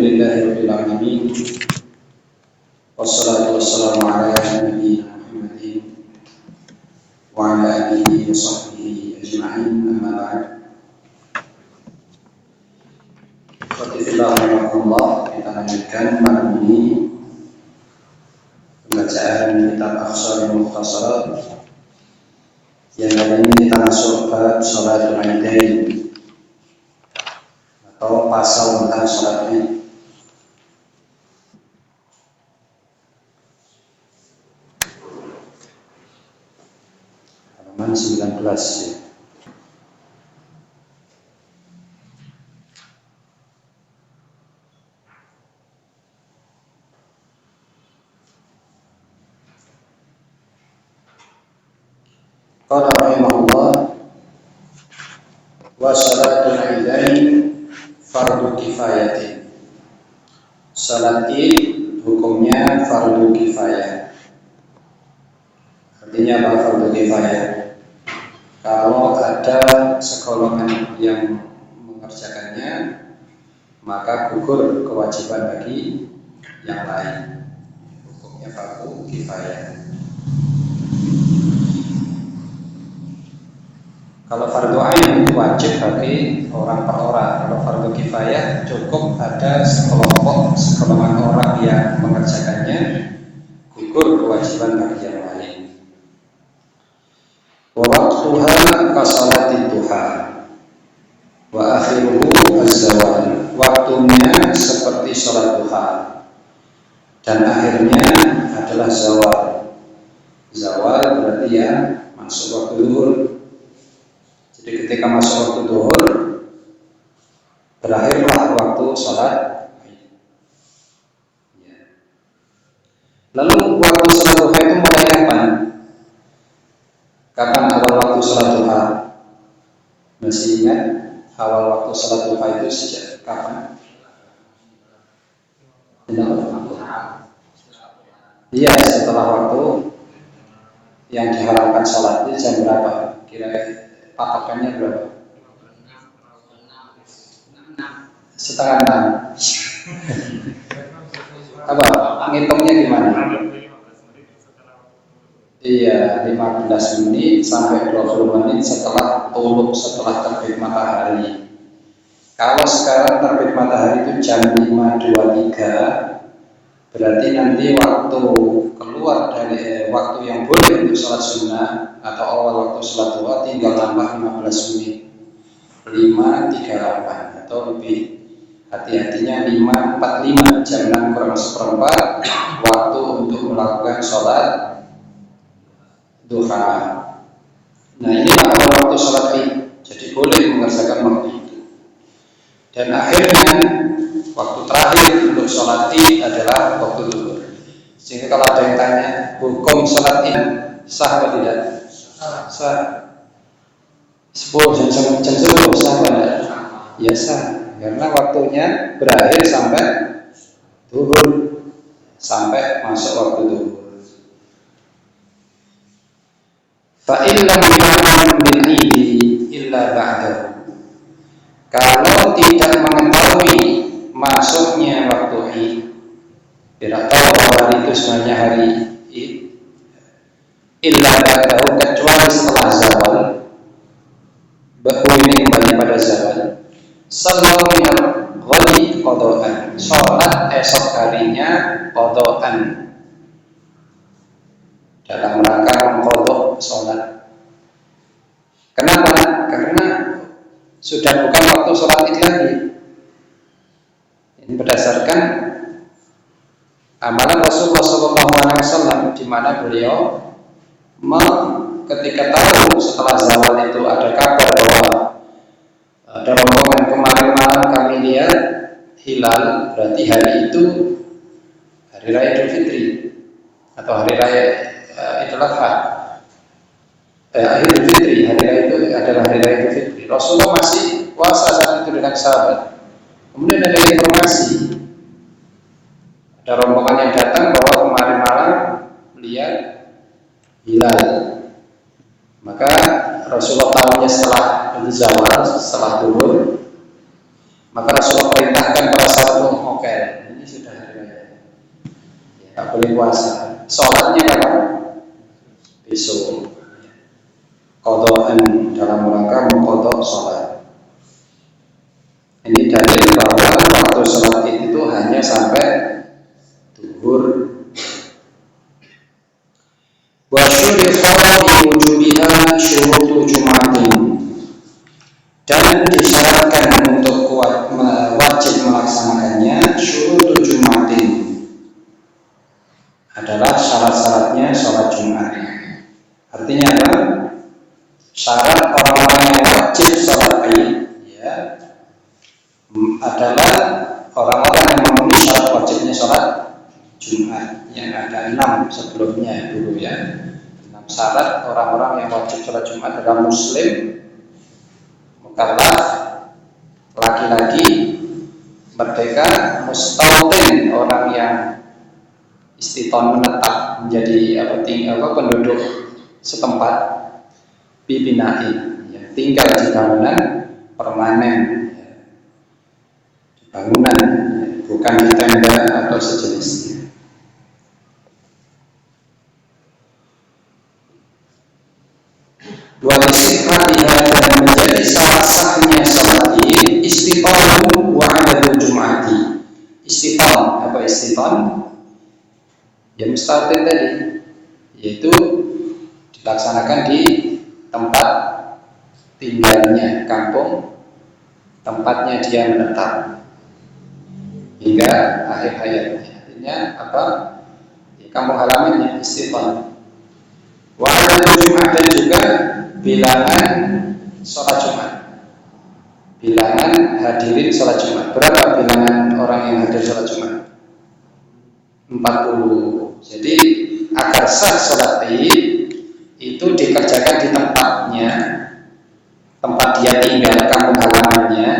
Alhamdulillahirabbil alamin. Wassalatu wassalamu ala nabiyyina Muhammadin wa ala alihi wa sahbihi ajma'in. Amma ba'd. Alhamdulillah, kita lanjutkan malam ini pembacaan kitab Akhsarul Mukhtasarat yang kali ini kita masuk bab Sholatul Aidain atau pasal tentang sholat Id. Halaman 19 ya. Qala rahimahullah wa sholatul Aidain fardu kifayatin. Salat Id hukumnya fardu kifayah. Artinya apa fardu kifayah? Kalau ada segolongan yang mengerjakannya, maka gugur kewajiban bagi yang lain. Hukumnya fardu kifayah. Kalau fardu ain itu wajib bagi orang per orang. Kalau fardu kifayah cukup ada sekelompokan orang yang mengerjakannya, gugur kewajiban bagi yang lain. Wa waqtuha ka sholati duha wa akhiruhu az-zawal. Waktunya seperti sholat duha dan akhirnya adalah zawal. Zawal berarti ya masuk waktu zuhur. Jadi ketika masuk waktu zuhur, berakhirlah waktu sholat. Lalu waktu sholat duha itu mulai kapan? Kapan awal waktu sholat duha? Masih ingat awal waktu sholat duha itu sejak kapan? Iya, setelah waktu yang diharapkan sholat itu jam berapa? Kira-kira patokannya berapa? Setengah 6. Apa? Ngitungnya gimana? Iya, 15 menit sampai 20 menit setelah terbit matahari. Kalau sekarang terbit matahari itu jam 5.23, berarti nanti waktu keluar dari waktu yang boleh untuk sholat sunnah atau awal waktu sholat duha tinggal tambah 15 menit, 5.38 atau lebih hati-hatinya 5.45, jam 6 kurang seperempat waktu untuk melakukan sholat duha. Nah, ini awal waktu sholat Id, jadi boleh mengerjakan waktu itu. Dan akhirnya waktu terakhir untuk sholat Id adalah waktu zuhur. Sehingga kalau ada yang tanya, hukum sholat Id sah atau tidak? Sah. 10 jam 10 sah atau tidak? Ya sah, karena waktunya berakhir sampai zuhur, sampai masuk waktu zuhur. Fa in lam yakun bil idi illa ba'dahu. Kalau tidak mengetahui masuknya waktu Id, tidak tahu bahwa hari itu sebenarnya hari Id, illa ba'dahu, kecuali setelah zawal, ini kembali pada zawal, sallallahu minal ghadi qada'an, sholat esok harinya qada'an, dalam rangka mengqadha sholat. Kenapa? Karena sudah bukan waktu sholat Id lagi. Ini berdasarkan amalan Rasulullah SAW, di mana beliau ketika tahu setelah zawal itu ada kabar bahwa ada rombongan kemarin malam kami lihat hilal, berarti hari itu hari raya Idul Fitri atau hari raya Idul Adha. Idul Fitri, hari raya itu adalah hari raya Idul Fitri. Rasulullah masih puasa saat itu dengan sahabat. Kemudian ada informasi, ada rombongan yang datang bahwa kemarin malam melihat hilal. Maka Rasulullah tahunya setelah zawal, setelah zuhur, maka Rasulullah perintahkan para sahabat untuk mokel, ini sudah hari raya. Ya, tak boleh puasa. Sholatnya kapan? Besok. Qadhaan dalam rangka mengqadha sholat. Ini dalil bahwa waktu sholat itu hanya sampai duhur. Wa syurifa bi wujubiha syurutu Jum'atin, dan disyaratkan untuk wajib melaksanakannya syurutu Jum'atin adalah syarat-syaratnya sholat Jumat. Artinya apa? Syarat orang-orang yang wajib sholat Id ya, adalah orang-orang yang memenuhi syarat wajibnya sholat Jumat, yang ada 6 sebelumnya dulu ya. 6 syarat orang-orang yang wajib sholat Jumat adalah muslim, mukallaf, laki-laki, merdeka, mustautin, orang yang istiton menetap menjadi penduduk setempat, bibinain ya, tinggal di bangunan permanen ya, di bangunan ya, bukan di tenda atau sejenisnya. Walisihatiha, dan menjadi sah-sahnya sholat Id istiqamu wa adadul Jum'ati. Istiqam, apa istiqam? Ya mustautin tadi, yaitu dilaksanakan di tempat tinggalnya, kampung tempatnya dia menetap hingga akhir hayatnya. Artinya apa? Di kampung halamannya istiqam. Wa adadul Jumat, dan juga bilangan sholat Jumat, bilangan hadirin sholat Jumat. Berapa bilangan orang yang hadir sholat Jumat? 40. Jadi agar sah sholat Id itu dikerjakan di tempatnya, tempat dia tinggal, kampung halamannya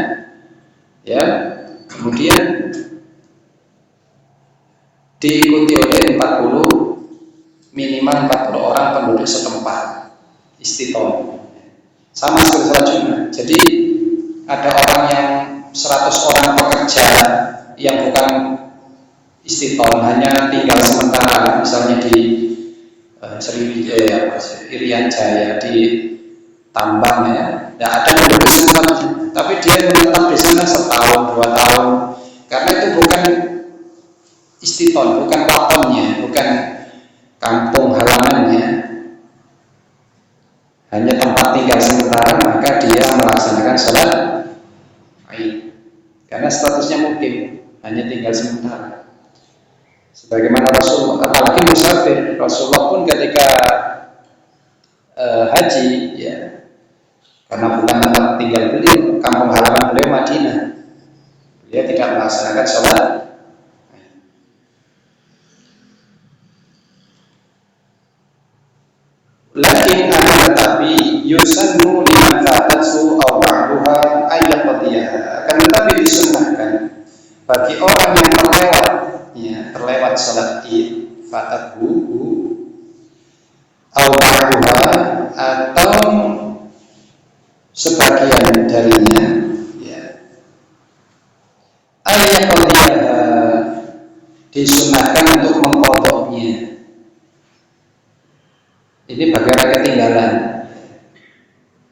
ya, kemudian diikuti oleh 40, minimal 40 orang penduduk setempat istiqomah, sama seperti sholat Jumat. Jadi ada orang yang 100 orang pekerja yang bukan istiqomah, hanya tinggal sementara, misalnya di Sriwijaya, Irian Jaya, di tambang ya, tidak ada penduduk setempat, tapi dia menetap di sana setahun 2 tahun, karena itu bukan istiqomah, bukan watonnya, bukan kampung halamannya, hanya tempat tinggal sementara, maka dia melaksanakan sholat Id karena statusnya mukim, hanya tinggal sementara. Sebagaimana Rasulullah, apalagi musafir, Rasulullah pun ketika haji ya, karena bukan tempat tinggal beliau, kampung halaman beliau Madinah, beliau tidak melaksanakan sholat. Lakin akan tetapi yusannu liman fatatsu aw ba'daha ayyaqdiyaha, akan tetapi disunnahkan bagi orang yang terlewat salat Id, fatathu aw ba'daha, atau sebagian darinya ya, ayyaqdiyaha, disunnahkan untuk mengqadhanya. Ini bagaimana ketinggalan,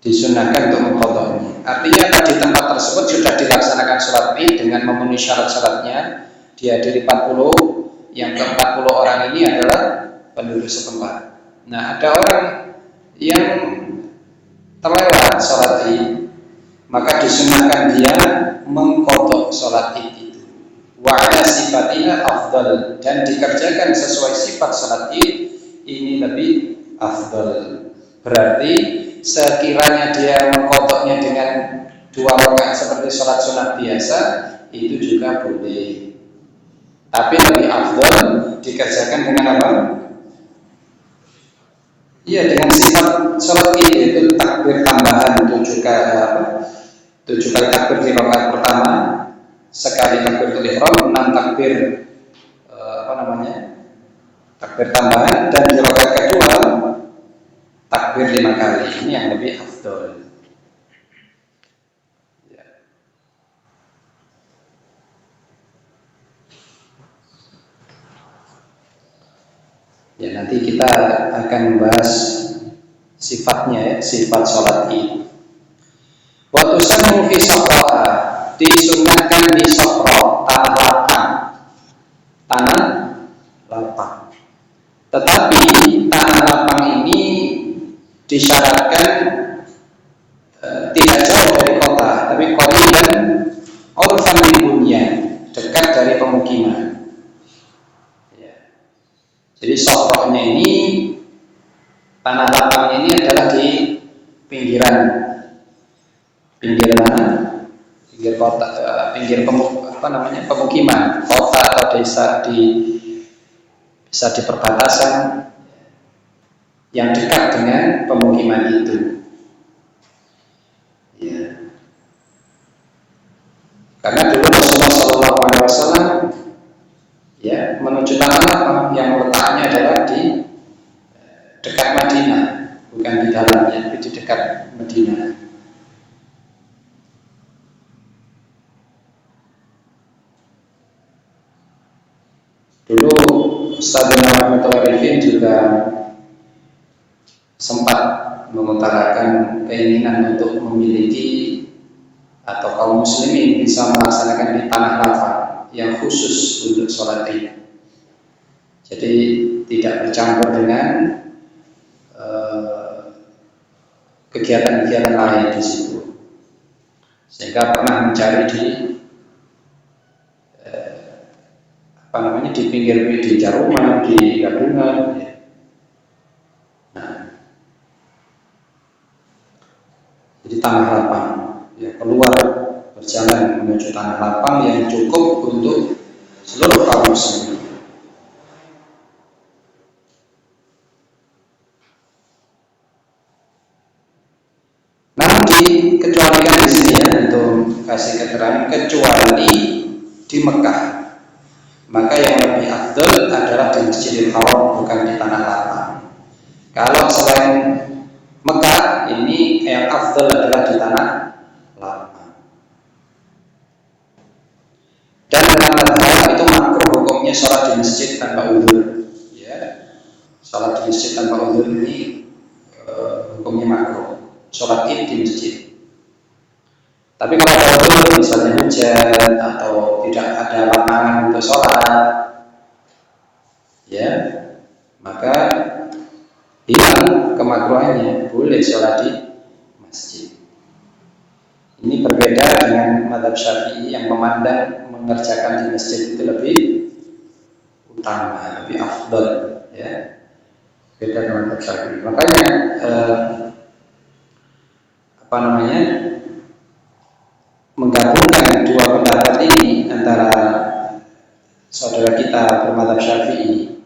disunahkan untuk mengqadhanya. Artinya di tempat tersebut sudah dilaksanakan sholat Id dengan memenuhi syarat-syaratnya, dihadiri 40, yang ke-40 orang ini adalah penduduk setempat. Nah, ada orang yang terlewat sholat Id, maka disunahkan dia mengqadha sholat Id itu. Wa ala sifatina afdal, dan dikerjakan sesuai sifat sholat Id ini lebih afdal. Berarti sekiranya dia mengqadhanya dengan 2 rakaat seperti sholat sunat biasa, itu juga boleh. Tapi lebih afdal dikerjakan dengan apa? Iya, dengan sifat sholat Id, yaitu takbir tambahan 7 kali takbir di rakaat pertama, sekali takbiratul ihram, 6 takbir takbir tambahan, dan di rakaat kedua takbir 5 kali. Ini yang lebih afdal. Ya. Ya, nanti kita akan membahas sifatnya ya, sifat sholat Id. Wa tusannu fi safra, disunnahkan di safra, tanah lapang. Tanah lapang. Tetapi tanah lapang ini disyaratkan tidak jauh dari kota, tapi qariban urfan min bunyan, dekat dari pemukiman. Ya. Jadi safranya ini, tanah lapangnya ini adalah di pinggiran mana? Pinggir kota, pemukiman, kota atau desa, bisa di perbatasan yang dekat dengan pemukiman itu. Ya. Karena dulu Rasulullah SAW ya menuju tanah lapang yang letaknya adalah di dekat Madinah, bukan di dalamnya, tapi di dekat Madinah. Dulu Ustaz Muhammad Arifin juga sempat mengutarakan keinginan untuk memiliki atau kaum muslimin bisa melaksanakan di tanah lapang yang khusus untuk sholat Id. Jadi tidak bercampur dengan kegiatan-kegiatan lain di situ. Sehingga pernah mencari di di pinggir di Jaruman, di Gabungan. Ya. Nah, jadi tanah lapang, ya, keluar berjalan menuju tanah lapang yang cukup untuk seluruh kaum muslimin. Namun dikecualikan di sini ya, untuk kasih keterangan, kecuali di Mekah. Maka yang lebih afdal adalah di Masjidil Haram, bukan di tanah lapang. Kalau selain Mekah, ini yang afdal adalah di tanah lapang. Dan menurut madhab itu makruh hukumnya sholat di masjid tanpa uzur. Ya, sholat di masjid tanpa uzur ini hukumnya makruh. Sholat Id di masjid. Tapi kalau ada uzur, misalnya hujan atau tidak ada lapangan untuk sholat, ya, maka hilang kemakruhannya, boleh sholat di masjid. Ini berbeda dengan mazhab Syafi'i yang memandang mengerjakan di masjid itu lebih utama, lebih afdal, ya. Beda dengan mazhab Syafi'i. Makanya menggabungkan dua pendapat ini antara saudara kita bermadzhab Syafi'i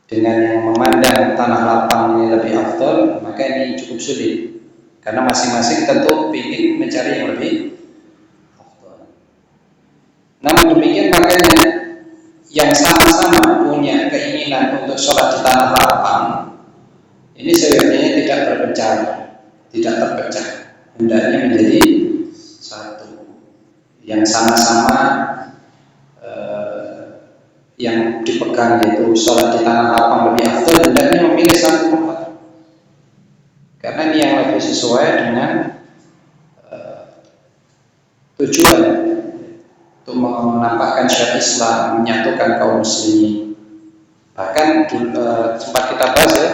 dengan yang memandang tanah lapang ini lebih afdal, maka ini cukup sulit karena masing-masing tentu ingin mencari yang lebih afdal. Namun demikian, makanya yang sama-sama punya keinginan untuk sholat di tanah lapang ini sebenarnya tidak berpecah, tidak terpecah, hendaknya menjadi satu, yang sama-sama yang dipegang yaitu sholat di tanah lapang lebih afdal, hendaknya memilih satu tempat karena ini yang lebih sesuai dengan tujuan untuk menampakkan syariat Islam, menyatukan kaum muslimin. Bahkan sempat kita bahas ya,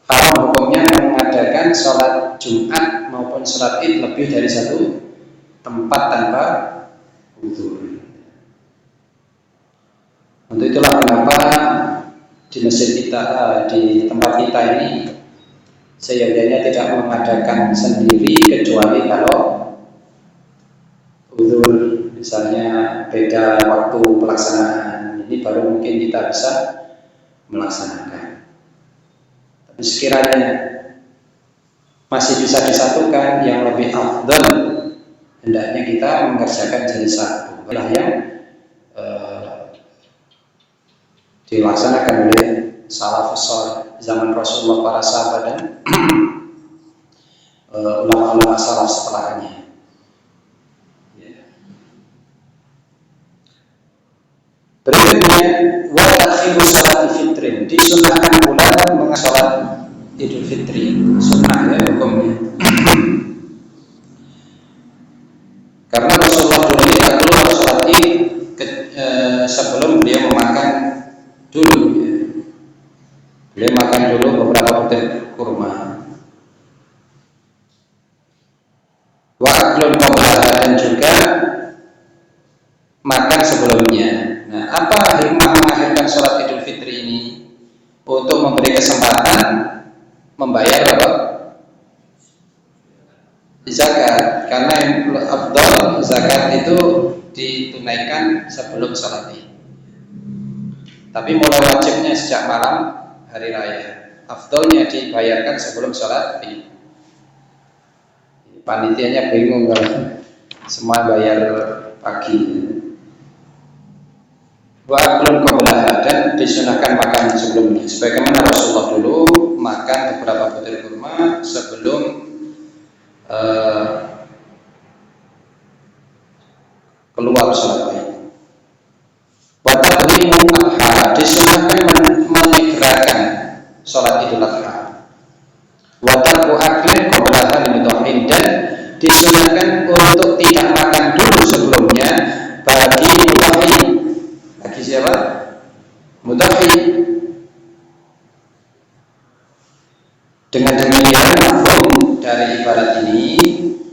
haram hukumnya mengadakan sholat Jumat maupun sholat Id lebih dari satu tempat tanpa uzur. Untuk itulah kenapa di masjid kita, di tempat kita ini seyogyanya tidak mengadakan sendiri kecuali kalau uzur, misalnya beda waktu pelaksanaan, ini baru mungkin kita bisa melaksanakan. Tapi sekiranya masih bisa disatukan, yang lebih afdal hendaknya kita mengerjakan jadi satu. Itulah yang dilaksanakan oleh salafus saleh zaman Rasulullah, para sahabat dan ulama-ulama salaf setelahnya. Berikutnya, wa takhiru salati fitrin, disunahkan pula mengasolat Idul Fitri, sunnah ya hukumnya. Karena Rasulullah dulu tidak keluar sholat Id sebelum beliau memakan dulu. Ya. Beliau makan dulu beberapa butir kurma. Wa aklun qablaha, dan juga makan sebelumnya. Nah, apa hikmah mengakhirkan sholat Idul Fitri ini? Untuk memberi kesempatan membayar apa? Zakat. Karena yang afdal zakat itu ditunaikan sebelum sholat Id. Tapi mulai wajibnya sejak malam hari raya. Afdalnya dibayarkan sebelum sholat Id. Panitianya bingung kalau semua bayar pagi. Wa belum qablaha, dan disunahkan makan sebelumnya. Sebagaimana Rasulullah dulu makan beberapa butir kurma sebelum keluar sholat Id. Wa taqdimu adha, disunahkan menyegerakan sholat Idul Adha. Wa tarku aklin qablaha limudhahin, dan disunahkan untuk tidak makan dulu sebelumnya bagi mudhahi. Bagi siapa? Mudhahi. Dengan demikian mafhum dari ibarat ini,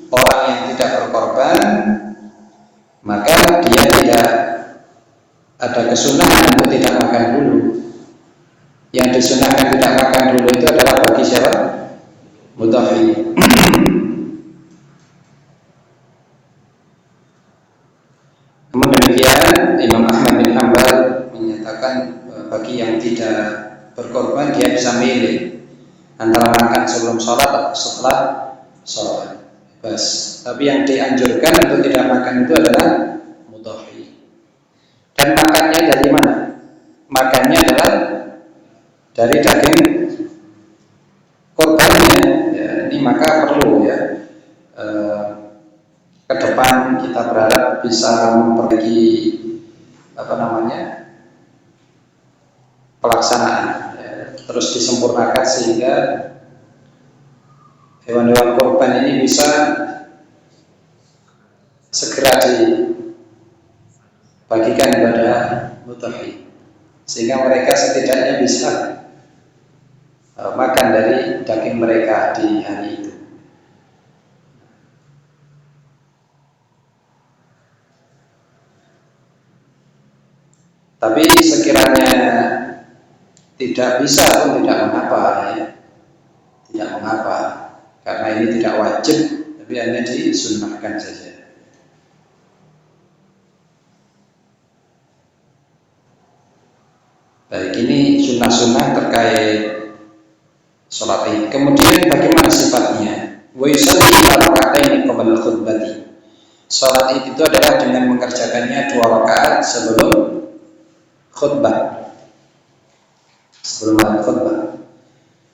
orang yang tidak berkorban maka dia tidak ada kesunahan untuk tidak makan dulu. Yang disunahkan tidak makan dulu itu adalah bagi siapa? Mudhahi. Namun demikian Imam Ahmad bin Hanbal menyatakan bagi yang tidak berkorban dia bisa milih antara makan sebelum sholat atau setelah sholat. Bas. Tapi yang dianjurkan untuk tidak makan itu adalah mudhahi. Dan makannya dari mana? Makannya adalah dari daging korbannya. Ya, ini maka perlu ya. Ke depan kita berharap bisa memperbaiki pelaksanaan, ya, terus disempurnakan sehingga hewan-hewan korban ini bisa segera dibagikan kepada mudhahi, sehingga mereka setidaknya bisa makan dari daging mereka di hari itu. Tapi sekiranya tidak bisa pun tidak mengapa ya. Tidak mengapa, karena ini tidak wajib, tapi hanya disunnahkan saja. Baik, ini sunnah-sunnah terkait sholat Id. Kemudian bagaimana sifatnya? Wa yusalli raka'ataini qabla al-khutbati. Sholat Id itu adalah dengan mengerjakannya 2 rakaat sebelum khutbah. Sebelum khutbah.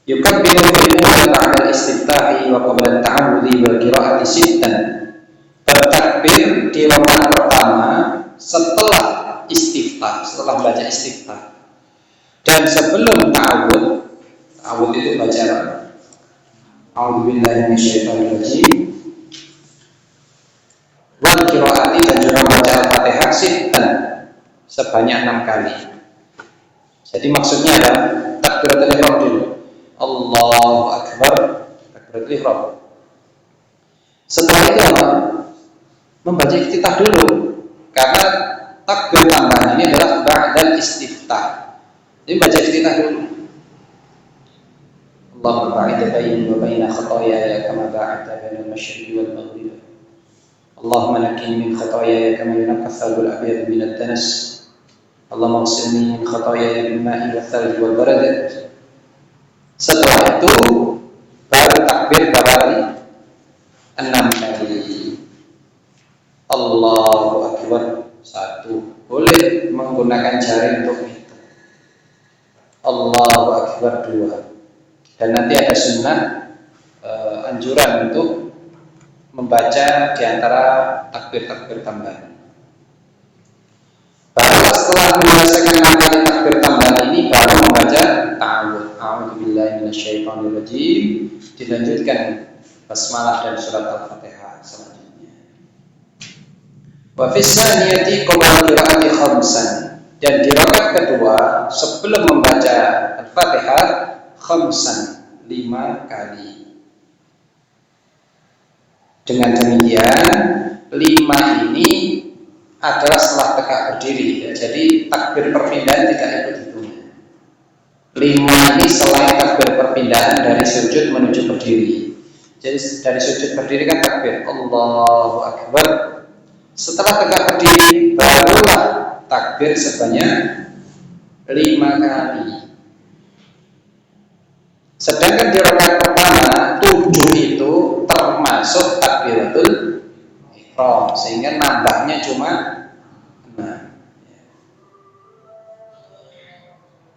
Yukabbiru al-imam ba'da al-istiftahi wa qabla at-ta'awudhi wal qira'ati sittan. Bertakbir di rakaat pertama setelah istiftah, setelah baca istiftah. Dan sebelum ta'awud, ta'awud itu baca a'udzubillahi minasyaitonir rajim. Wal qira'ati, dan juga baca Al-Fatihah sittan, sebanyak 6 kali. Jadi maksudnya adalah takbiratul ihram dulu. Allahu Akbar, takbiratul ihram. Setelah itu apa? Membaca iftitah dulu. Karena takbir tambahan ini adalah ba'dal istiftah. Jadi baca iftitah dulu. Allahumma ba'id baini wa baina khataaya kama ba'adta bainal masyriqi wal maghrib. Allahumma naqqini min khataaya kama yunqqa ath-thawbul abyad min ad-danas. Allahumma ighsilni min khataaya bil ma'i wath thalj wal barad. Setelah itu baru takbir kali 6 kali. Allahu Akbar 1. Boleh menggunakan jari untuk itu. Allahu Akbar 2. Dan nanti ada sunnah anjuran untuk membaca di antara takbir-takbir tambahan. Baru setelah menyelesaikan 6 kali takbir tambahan ini baru membaca ta'awudz. A'udzubillahi minasyaitonirrajim. Dilanjutkan basmalah dan surat Al-Fatihah selanjutnya. Wa fis saniyati qabla qiraati khamsan. Dan di rakaat kedua sebelum membaca Al-Fatihah khamsan 5 kali. Dengan demikian 5 ini adalah setelah tegak berdiri, ya. Jadi takbir perpindahan tidak ikut hitungnya. 5 ini selain takbir perpindahan dari sujud menuju berdiri. Jadi dari sujud berdiri kan takbir Allahu Akbar. Setelah tegak berdiri barulah takbir sebanyak 5 kali. Sedangkan di rakaat pertama 7 itu termasuk takbiratul ihram, sehingga nambahnya cuma 6.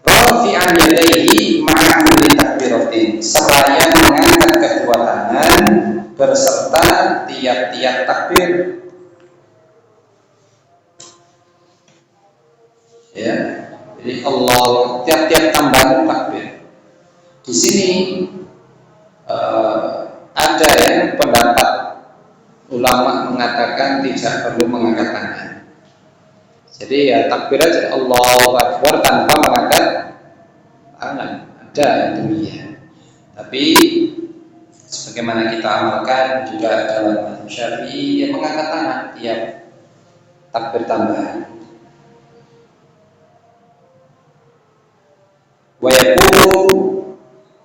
Rafi'an yadayhi ma'a kulli takbiratin, seraya mengangkat kedua tangan berserta tiap-tiap takbir. Ya, jadi Allah tiap-tiap tambahan takbir. Di sini ada yang pendapat ulama mengatakan tidak perlu mengangkat tangan. Jadi ya takbir aja Allahu Akbar tanpa mengangkat tangan. Ada yang demikian. Tapi sebagaimana kita amalkan juga dalam mazhab Syafi'i yang mengangkat tangan tiap takbir tambahan. Wa yaqulu,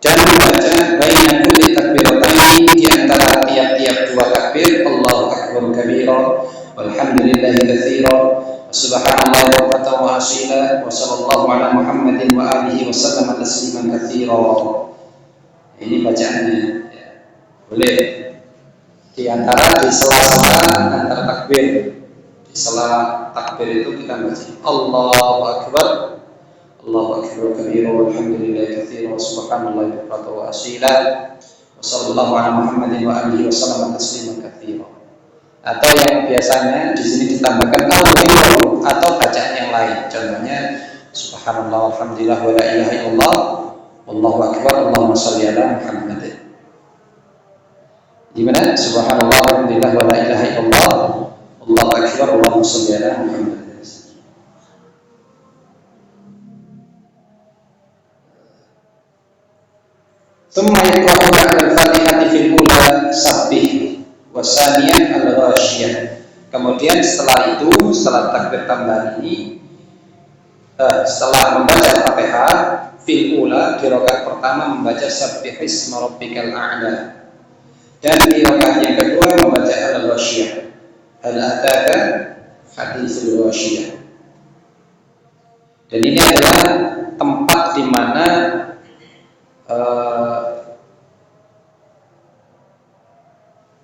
dan membaca baina kulli takbiratain, di antara tiap-tiap dua takbir, Allahu Akbar kabira walhamdulillahi katsira wa subhanallahi bukratan wa asila wa sallallahu ala Muhammadin wa alihi wa sallam tasliman katsira. Ini bacaannya ya. Boleh di antara di sela-sela antara takbir, di sela takbir itu kita baca Allahu Akbar, Allahu Akbar kabira walhamdulillahi katsira wa subhanallahi bukratan wa asila wa sallallahu ala Muhammadin wa alihi wa sallam tasliman katsira. Atau yang biasanya di sini ditambahkan Allahu atau bacaan yang lain. Contohnya subhanallah walhamdulillah wa la ilaha illallah wallahu akbar Allahumma shalli ala Muhammad. Gimana? Subhanallah walhamdulillah wa la ilaha illallah wallahu akbar Allahumma shalli ala Muhammad. Tsumma yaqra'u ba'da al-Fatihah fil ula sabbih wa tsaniyah al-ghasyiyah. Kemudian setelah itu, setelah takbir tambahan ini, setelah membaca Fatihah fil ula, di rakaat pertama membaca sabbih isma rabbikal a'la, dan di rakaat yang kedua membaca al-ghasyiyah, hal ataka haditsul ghasyiyah. Dan ini adalah tempat di mana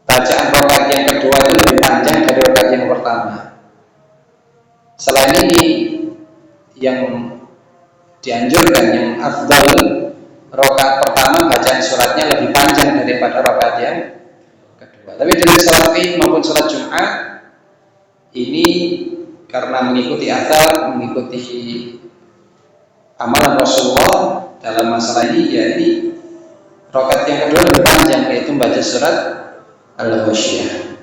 bacaan rakaat yang kedua itu lebih panjang dari rakaat yang pertama. Selain ini, yang dianjurkan, yang afdal, rakaat pertama bacaan suratnya lebih panjang daripada rakaat yang kedua. Tapi dari salat Id maupun salat Jumat ini karena mengikuti athar, mengikuti amalan Rasulullah dalam masalah ini, ya ini rakaat yang kedua lebih panjang, yaitu membaca surat Al-Ghasyiyah.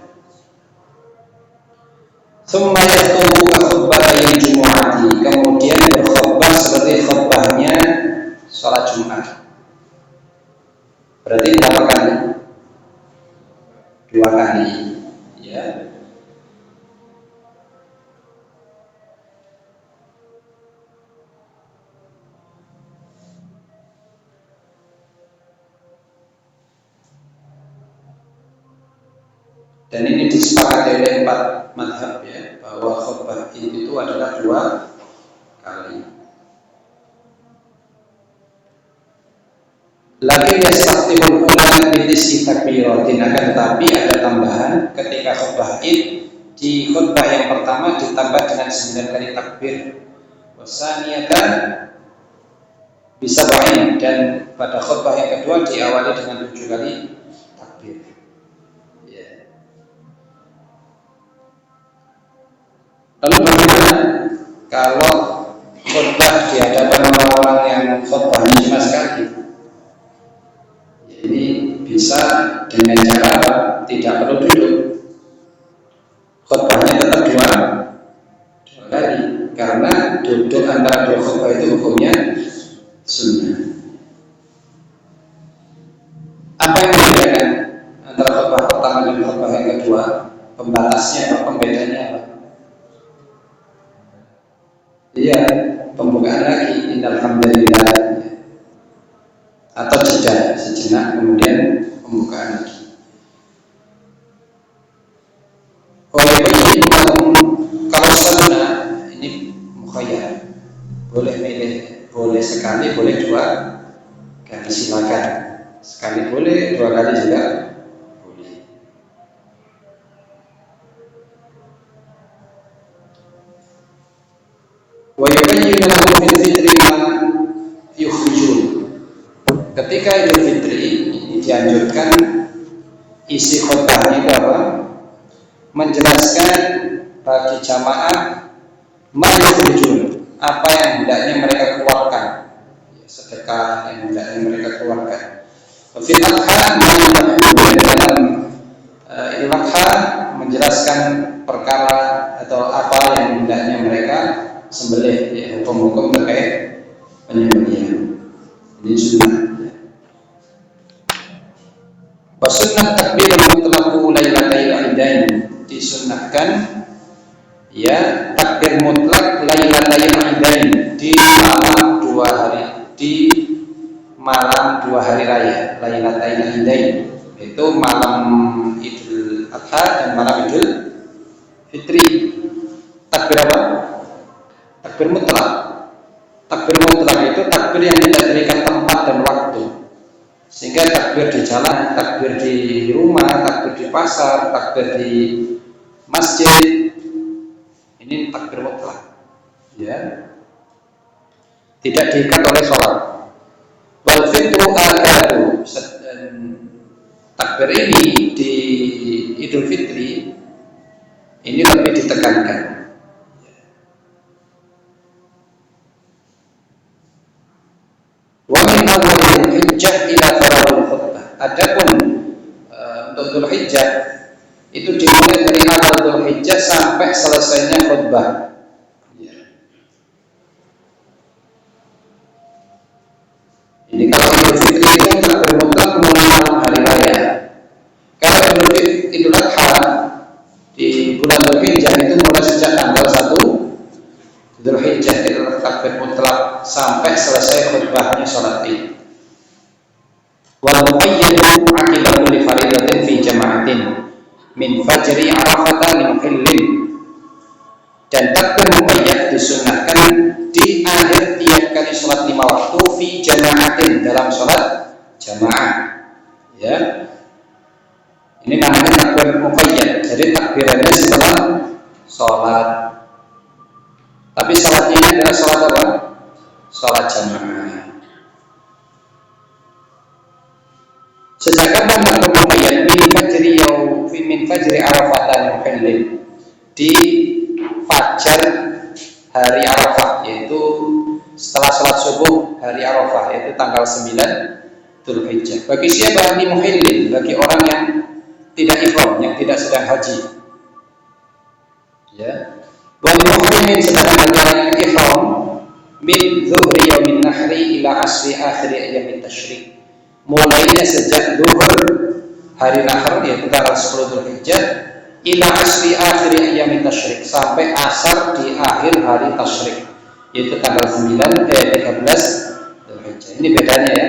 Tsumma yakhutubu ka khutbatil jumu'ati, kemudian berkhutbah seperti khutbahnya salat Jumat. Berarti berapa kali? 2 kali, ya. Dan ini disepakati oleh 4 mazhab, ya, bahwa khutbah itu adalah 2 kali. Lakin yastaqtimul ula bitis'i takbiratin, akan tetapi ada tambahan ketika khutbah Id. Di khutbah yang pertama ditambah dengan 9 kali takbir. Wasaniyatan bisa bain, dan pada khutbah yang kedua diawali dengan 7 kali takbir. Lalu bagaimana kalau khutbah di hadapan orang-orang yang khutbahnya cuma apa? Tidak perlu duduk. Khutbahnya tetap dua kali, karena duduk antara dua khutbah itu hukumnya sunnah. Apa yang membedakan antara khutbah pertama dan khutbah yang kedua? Pembatasnya apa? Pembedanya apa? Iya, pembukaan lagi, innal hamdalillah, atau jeda sejenak kemudian pembukaan lagi. Oleh ini kalau sunnah ini mukhayyar, boleh milih, boleh sekali, boleh dua kali, silakan. Sekali boleh, dua kali juga boleh. Wa yubayyinu lahum fil fitri ma yukhrijun. Ketika Idul Fitri ini dianjurkan isi khutbahnya itu apa? Menjelaskan bagi jamaah ma yukhrijun, apa yang hendaknya mereka keluarkan, sedekah yang hendaknya mereka keluarkan. Fil adha dalam Idul Adha menjelaskan perkara atau apa yang hendaknya mereka sembelih, ya, hukum-hukum terkait penyembelihan. Ini sunnah. Wasunnah takbir mutlaqu lailatul idain, disunnahkan ya takbir mutlak lailatul idain di malam dua hari, di malam dua hari raya lailatul idain, itu malam Idul Adha dan malam Idul Fitri. Takbir apa? Takbir mutlak. Takbir mutlak itu takbir yang tidak terikat tempat dan waktu. Sehingga takbir di jalan, takbir di rumah, takbir di pasar, takbir di masjid, ini takbir mutlak. Ya. Tidak diikat oleh sholat. Wal fitru akadu. Takbir ini di Idul Fitri ini lebih ditekankan. Wa min awwalil hijjah ila farahul khutbah. Adapun untuk Dzulhijjah itu dimulai dari awal Dzulhijjah sampai selesainya khutbah. Ya. Ini kalau Idul Fitri itu takbir mutlak mulai malam hari raya. Kalau Idul Adha di bulan Dzulhijjah itu mulai sejak tanggal 1 Dzulhijjah itu takbir mutlak sampai selesai khutbahnya salat Id. Wal muqayyadu 'aqiba kulli faridatin fi jama'atin min fajri Arafah li muhillin. Dan takbir muqayyad disunnahkan di akhir tiap kali salat 5 waktu fi jama'atin, dalam salat jamaah. Ya. Ini namanya takbir muqayyad. Jadi takbirannya setelah salat. Tapi salatnya ini adalah salat apa? Salat jamaah. Sejak kapan takbir muqayyad? Min fajri Arafah muhillin, di fajar hari Arafah, yaitu setelah salat subuh hari Arafah, yaitu tanggal 9 Dzulhijjah. Bagi siapa? Li muhillin, bagi orang yang tidak ihram, yang tidak sedang haji. Ya. Wal muhrimin, sedangkan orang yang ihram min zuhri yaumin nahri ila asri akhir ayyamit tasyrik, mulainya sejak zuhur hari nahar, yaitu tanggal 10 Dzulhijjah, ila asri akhir ayyamit tasyrik, sampai asar di akhir hari tasyrik, yaitu tanggal 13 Dzulhijjah. Ini bedanya ya.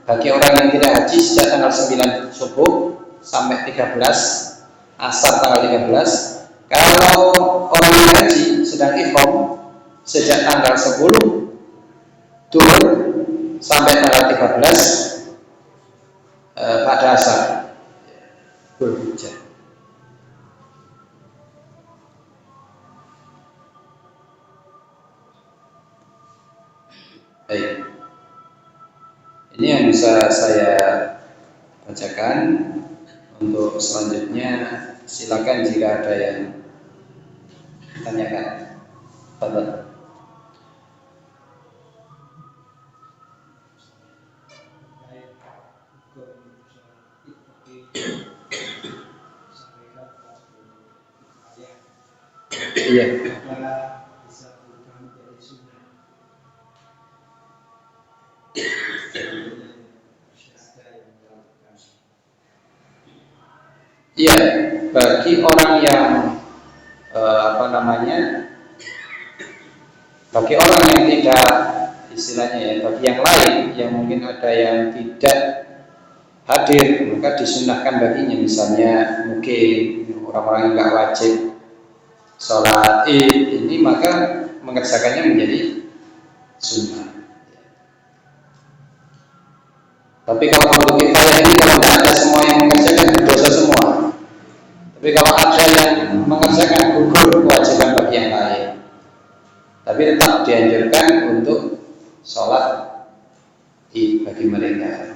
Bagi orang yang tidak haji sejak tanggal 9 subuh sampai 13 asar tanggal 13. Kalau orang yang haji sedang ihram sejak tanggal 10 Dzulhijjah sampai tanggal 13 pada asar Dzulhijjah. Baik. Ini yang bisa saya bacakan. Untuk selanjutnya silakan jika ada yang ditanyakan. Fadhil. Iya. Iya, bagi orang yang bagi orang yang tidak, istilahnya ya, bagi yang lain yang mungkin ada yang tidak hadir, maka disunahkan baginya, misalnya mungkin orang-orang yang nggak wajib sholat id ini, maka mengerjakannya menjadi sunnah. Tapi kalau fardu kifayah ini, kalau tidak ada semua yang mengerjakan, berdosa semua. Tapi kalau ada yang mengerjakan, gugur kewajiban bagi yang lain. Tapi tetap dianjurkan untuk sholat id bagi mereka.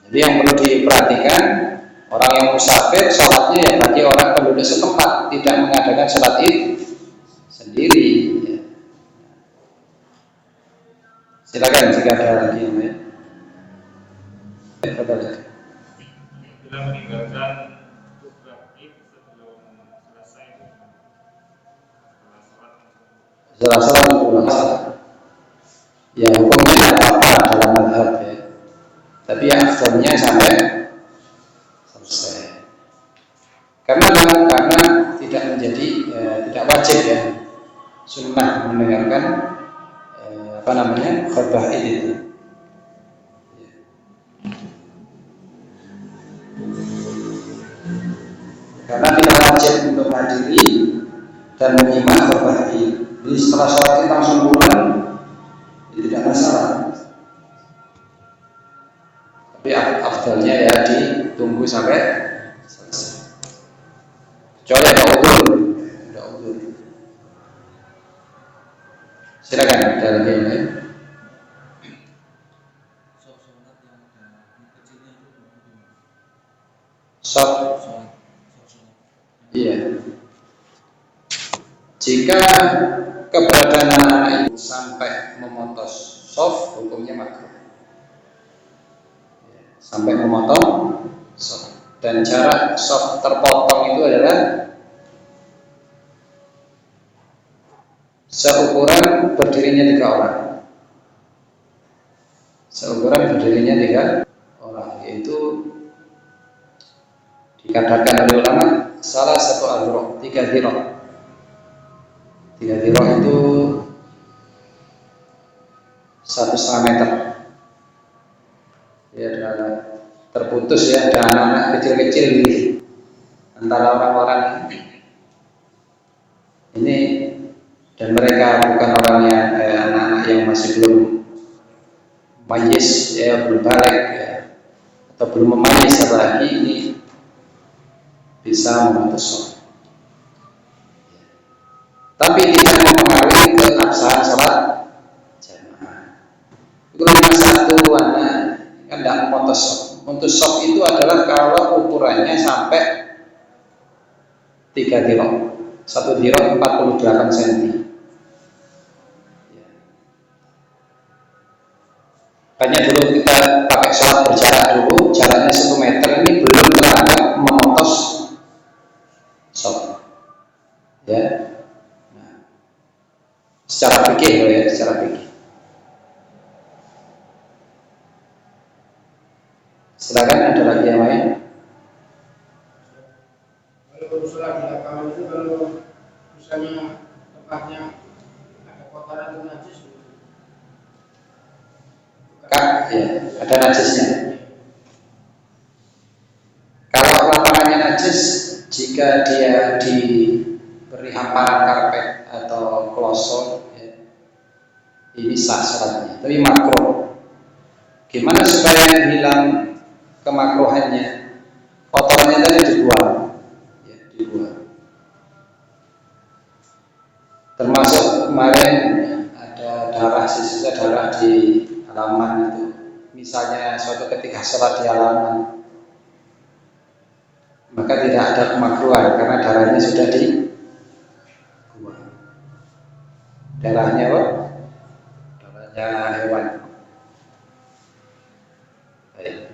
Jadi yang perlu diperhatikan, orang yang musafir sholatnya ya bagi orang penduduk setempat, tidak mengadakan sholat id sendiri. Silakan jika ada lagi yang lain. Bila meninggalkan khutbah id sebelum selesai setelah sholat, ya hukumnya tidak apa-apa dalam madhab ya. Tapi yang afdalnya sampai selesai. Karena tidak menjadi tidak wajib ya, sunnah mendengarkan khutbah id itu. Karena tidak wajib untuk menghadiri dan menyimak khutbah id. Jadi setelah sholat kita langsung pulang, tidak masalah. Tapi afdalnya ya ditunggu sampai selesai. Kecuali ada udzur. Silakan ada lagi yang lain. Iya. Jika keberadaan anak itu sampai memotong soft, hukumnya makruh. Sampai memotong soft. Dan jarak soft terpotong itu adalah seukuran berdirinya 3 orang. Seukuran berdirinya 3 orang, yaitu dikatakan oleh ulama salah satu adroh, 3 dirok. 3 dirok itu 1,5 meter. Ya, terputus ya, ada anak-anak kecil-kecil ini antara orang-orang ini, dan mereka bukan orang yang anak-anak yang masih belum mayyiz ya, belum balik ya, atau belum memayyiz, apalagi ini bisa memutus sholat. Tapi tidak mempengaruhi keabsahan sholat jamaah. Itu nomor 1 anak kan tidak memutus sholat. Memutus sholat itu adalah kalau ukurannya sampai 3 dirok. 1 dirok 48 cm. Makanya dulu kita pakai sholat berjarak dulu, jaraknya 1 meter, ini belum teranggap memutus sholat. Ya. Nah, secara fikih ya, secara fikih. Silakan ada lagi yang lain. Kalau sholat di lapangan itu, kalau misalnya tempatnya ada kotoran atau najis, Ya, ada najisnya. Kalau lapangannya najis, jika dia diberi hamparan karpet atau klosok, ya, ini sah sholatnya. Tapi makruh. Gimana supaya hilang kemakruhannya? Kotorannya tadi dibuang, ya, dibuang. Termasuk kemarin ada darah, sisa darah di halaman itu. Misalnya suatu ketika sholat di halaman, maka tidak ada kemakruhan karena darahnya sudah dibuang. Darahnya apa? Darahnya hewan. Baik.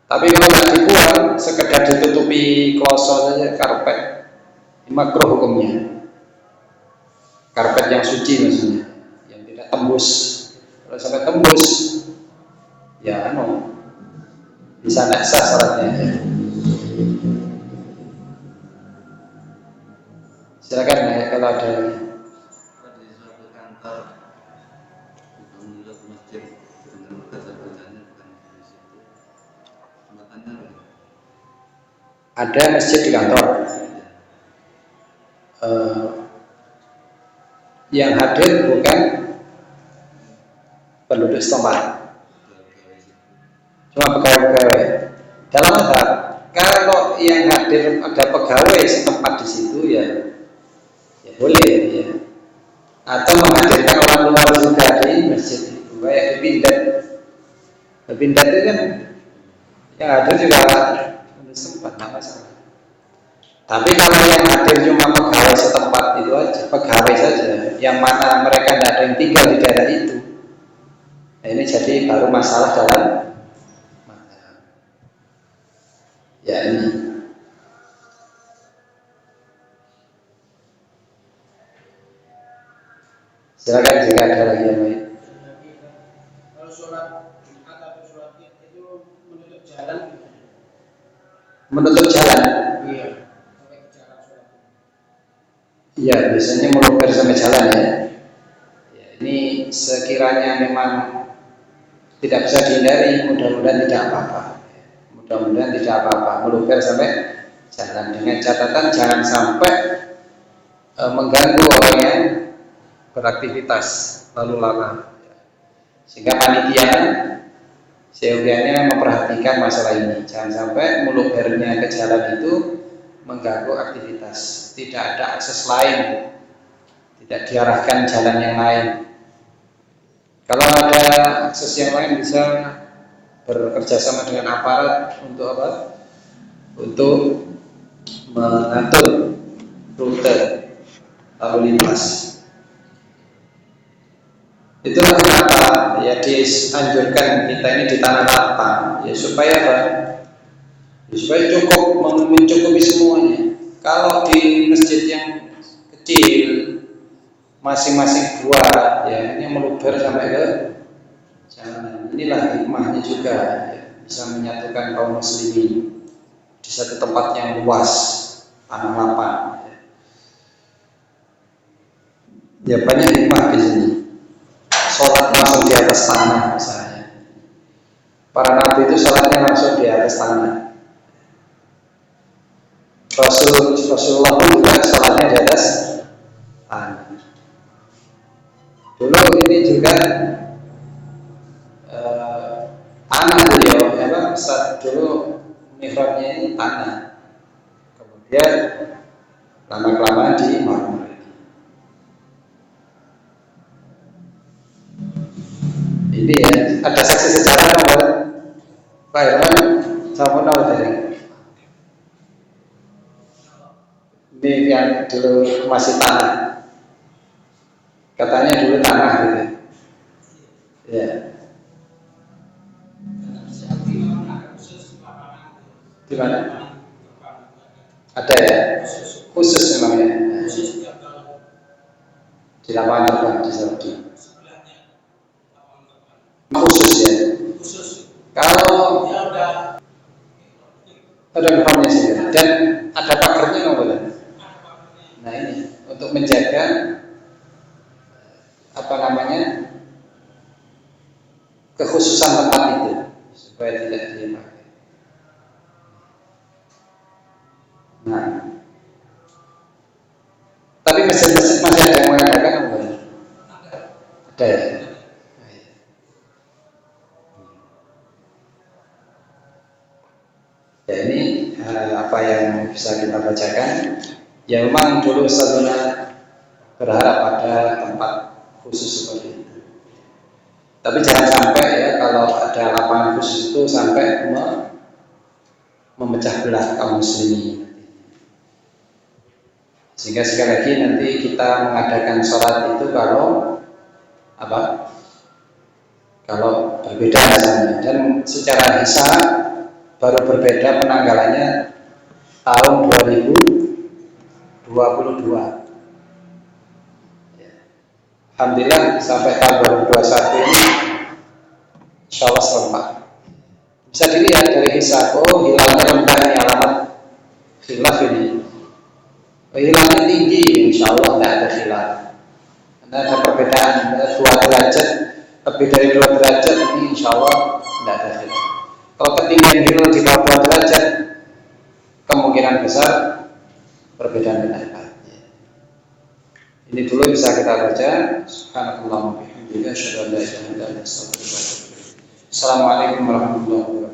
Tapi kalau nggak dibuang, sekedar ditutupi kloso saja karpet, makruh hukumnya. Karpet yang suci maksudnya, yang tidak tembus. Kalau sampai tembus, ya bisa tidak sah salatnya. Silakan ya kalau ada. Di suatu kantor untuk masjid dengan baca-bacanya bukan di situ. Jembatannya apa? Ada masjid di kantor. Yang hadir bukan penduduk setempat, cuma pegawai-pegawai. Dalam mazhab, kalau yang hadir ada pegawai setempat di situ ya boleh ya. Atau menghadirkan orang luar juga di masjid itu, kayak di Pindad. Di Pindad itu kan yang hadir juga penduduk setempat, nggak masalah. Tapi kalau yang hadir cuma pegawai setempat itu aja, pegawai saja, yang mana mereka tidak ada yang tinggal di daerah itu, nah ini jadi baru masalah dalam ya ini. Silakan jika ada lagi yang lain. Kalau sholat Jumat atau sholat Id itu menutup jalan gitu. Menutup jalan. Iya, sampai ke jalan sholat. Iya, biasanya meluber sampai jalan ya. Ya, ini sekiranya memang tidak bisa dihindari, mudah-mudahan tidak apa-apa. Mudah-mudahan tidak apa-apa, meluber sampai jalan, dengan catatan jangan sampai mengganggu orang yang beraktivitas lalu lalang. Sehingga panitia seyogianya memperhatikan masalah ini, jangan sampai melubernya ke jalan itu mengganggu aktivitas, tidak ada akses lain, tidak diarahkan jalan yang lain. Kalau ada akses yang lain bisa bekerja sama dengan aparat untuk apa? Untuk mengatur rute lalu lintas. Itulah kenapa ya dianjurkan kita ini di tanah lapang ya supaya apa? Ya, supaya cukup mencukupi semuanya. Kalau di masjid yang kecil masing-masing buat ya ini meluber sampai ke jalan. Inilah hikmahnya juga ya, bisa menyatukan kaum muslimin di satu tempat yang luas, tanah lapang. Ya banyak hikmah di sini. Sholat langsung di atas tanah misalnya. Para nabi itu sholatnya langsung di atas tanah. Rasulullah pun juga sholatnya di atas tanah. Dulu ini juga tanah beliau, ya saat dulu mihrabnya ini tanah. Kemudian lama-kelamaan di marmer. Ini ya, ada saksi sejarah nomor Pak Herman sama nomor tadi. Ini yang dulu masih tanah. Katanya dulu tanah gitu. Ya. Di mana? Ada ya? Khusus memang ya. Di lapangan terbang di Saudi. Khusus ya. Kalau ada depannya sih dan ada pagarnya nggak boleh. Nah ini untuk menjaga apa namanya kekhususan tempat itu supaya tidak dipakai. Nah, tapi masjid-masjid masih ada yang mengatakan apa? Ada ya. Ya ini apa yang bisa kita bacakan. Ya memang dulu Ustadzuna berharap ada tempat khusus seperti itu. Tapi jangan sampai ya kalau ada lapangan khusus itu sampai memecah belah kaum muslimin. Sehingga sekali lagi nanti kita mengadakan sholat itu kalau apa? Kalau berbeda misalnya dan secara hisab baru berbeda penanggalannya tahun 2022. Alhamdulillah sampai tahun 2021 ini insya Allah serempak. Bisa dilihat dari hisab, hilalnya rendah ini alamat khilaf ini. Hilalnya tinggi, insya Allah tidak ada khilaf. Karena ada perbedaan 2 derajat, lebih dari 2 derajat ini insya Allah tidak ada khilaf. Kalau ketinggian hilal di bawah 2 derajat, kemungkinan besar perbedaan pendapat. Ini dulu bisa kita baca. Subhanallah wa bihamdihi, asyhadu an la ilaha illa anta, astaghfiruka wa atubu ilaik. Assalamualaikum warahmatullahi wabarakatuh.